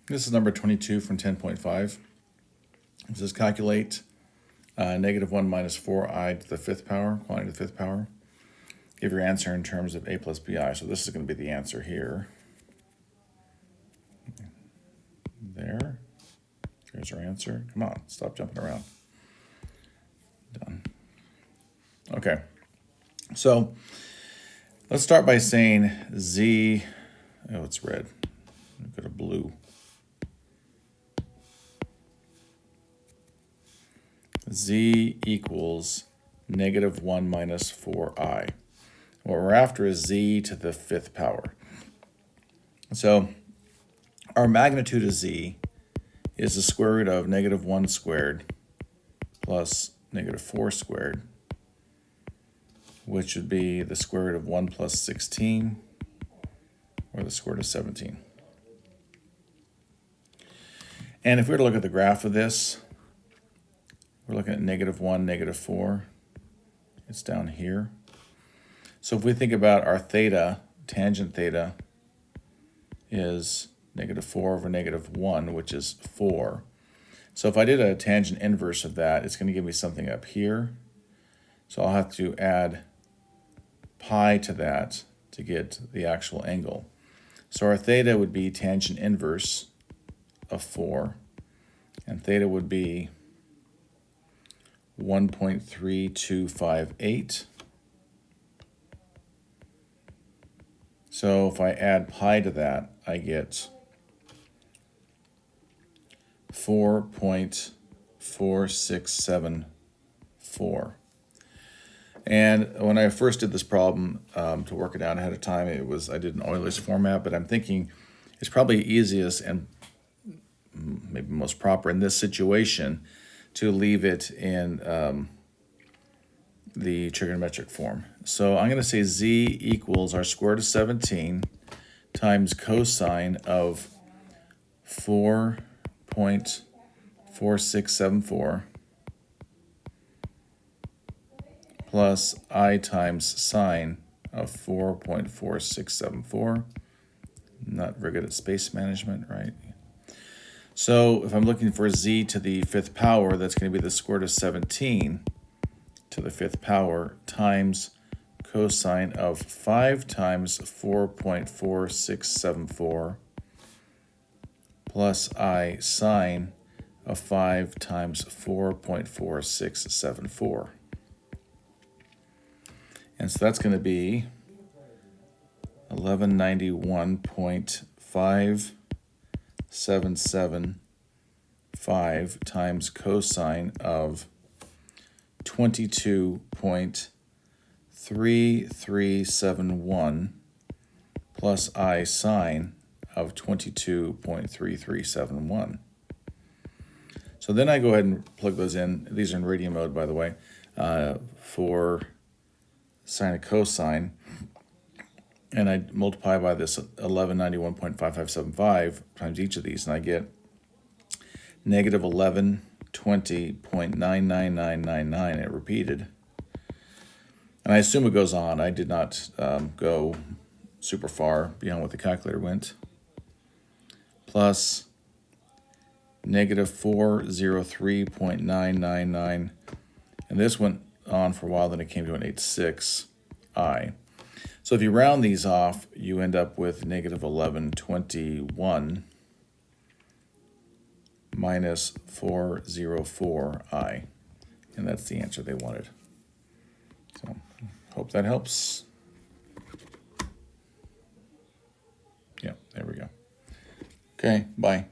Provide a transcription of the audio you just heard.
This is number 22 from 10.5. It says calculate -1 minus 4i to the fifth power, quantity to the fifth power. Give your answer in terms of a plus bi. So this is going to be the answer here. There. There's our answer. Come on, stop jumping around. Done. Okay. So let's start by saying z, oh, it's red. We've got a blue. Z equals -1 minus 4i. What we're after is z to the fifth power. So our magnitude of z is the square root of -1 squared plus -4 squared, which would be the square root of 1 plus 16, or the square root of 17. And if we were to look at the graph of this, we're looking at -1, -4. It's down here. So if we think about our theta, tangent theta is -4 over -1, which is 4. So if I did a tangent inverse of that, it's going to give me something up here. So I'll have to add pi to that to get the actual angle. So our theta would be tangent inverse of 4, and theta would be 1.3258. So if I add pi to that, I get 4.4674. And when I first did this problem to work it out ahead of time, I did an Euler's format, but I'm thinking it's probably easiest and maybe most proper in this situation to leave it in the trigonometric form. So I'm going to say z equals our square root of 17 times cosine of 4.4674 plus I times sine of 4.4674. Not very good at space management, right? So if I'm looking for z to the fifth power, that's going to be the square root of 17 to the fifth power times cosine of 5 times 4.4674 plus I sine of 5 times 4.4674. And so that's going to be 1191.577.5 times cosine of 22.3371 plus I sine of 22.3371. So then I go ahead and plug those in. These are in radian mode, by the way, for sine and cosine. And I multiply by this 1191.5575 times each of these, and I get -1120.99999. It repeated. And I assume it goes on. I did not go super far beyond what the calculator went. Plus -403.999. And this went on for a while, then it came to an 86i. So if you round these off, you end up with -1121 minus 404i. And that's the answer they wanted. So hope that helps. Yeah, there we go. Okay, bye.